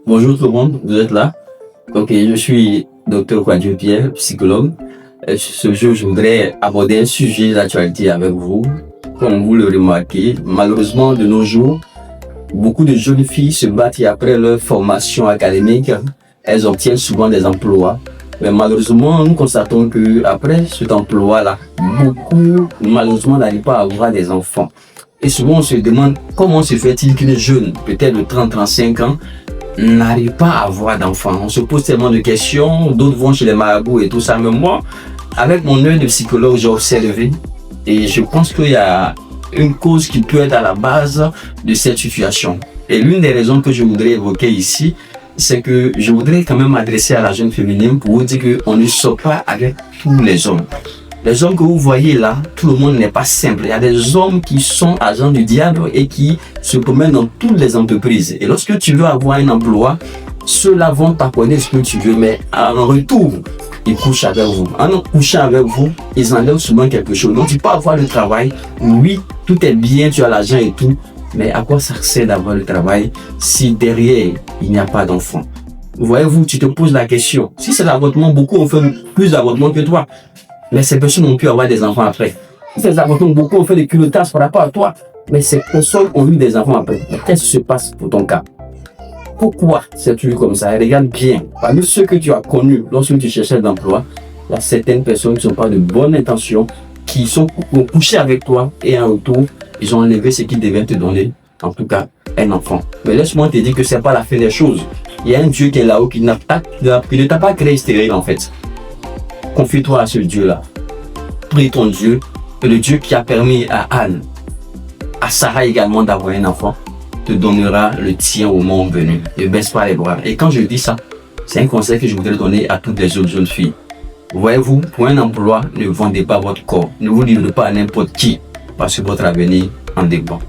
Bonjour tout le monde, vous êtes là? Ok, je suis Dr Kwadjo Pierre, psychologue. Et ce jour, je voudrais aborder un sujet d'actualité avec vous. Comme vous le remarquez, malheureusement, de nos jours, beaucoup de jeunes filles se battent et après leur formation académique, elles obtiennent souvent des emplois. Mais malheureusement, nous constatons que après cet emploi-là, beaucoup, malheureusement, n'arrivent pas à avoir des enfants. Et souvent, on se demande comment se fait-il qu'une jeune, peut-être de 30-35 ans, n'arrive pas à avoir d'enfants. On se pose tellement de questions, d'autres vont chez les marabouts et tout ça. Mais moi, avec mon œil de psychologue, j'ai observé et je pense qu'il y a une cause qui peut être à la base de cette situation. Et l'une des raisons que je voudrais évoquer ici, c'est que je voudrais quand même m'adresser à la jeune féminine pour vous dire qu'on ne sort pas avec tous les hommes. Les hommes que vous voyez là, tout le monde n'est pas simple. Il y a des hommes qui sont agents du diable et qui se promènent dans toutes les entreprises. Et lorsque tu veux avoir un emploi, ceux-là vont t'accorder ce que tu veux, mais en retour, ils couchent avec vous. En couchant avec vous, ils enlèvent souvent quelque chose. Donc tu peux avoir le travail, oui, tout est bien, tu as l'argent et tout, mais à quoi ça sert d'avoir le travail si derrière, il n'y a pas d'enfant? Voyez-vous, tu te poses la question. Si c'est l'avortement, beaucoup ont fait plus d'avortements que toi. Mais ces personnes ont pu avoir des enfants après. Ces avortements, beaucoup ont fait des culottage par rapport à toi. Mais ces personnes ont eu des enfants après. Mais qu'est-ce qui se passe pour ton cas? Pourquoi c'est-tu comme ça? Et regarde bien. Parmi ceux que tu as connus lorsque tu cherchais d'emploi, il y a certaines personnes qui n'ont pas de bonnes intentions, qui sont couchées avec toi et en retour, ils ont enlevé ce qu'ils devaient te donner, en tout cas un enfant. Mais laisse-moi te dire que ce n'est pas la fin des choses. Il y a un Dieu qui est là-haut qui ne t'a pas créé stérile en fait. Confie-toi à ce Dieu-là. Prie ton Dieu, et le Dieu qui a permis à Anne, à Sarah également d'avoir un enfant, te donnera le tien au moment venu. Ne baisse pas les bras. Et quand je dis ça, c'est un conseil que je voudrais donner à toutes les autres jeunes filles. Voyez-vous, pour un emploi, ne vendez pas votre corps. Ne vous livrez pas à n'importe qui, parce que votre avenir en dépend.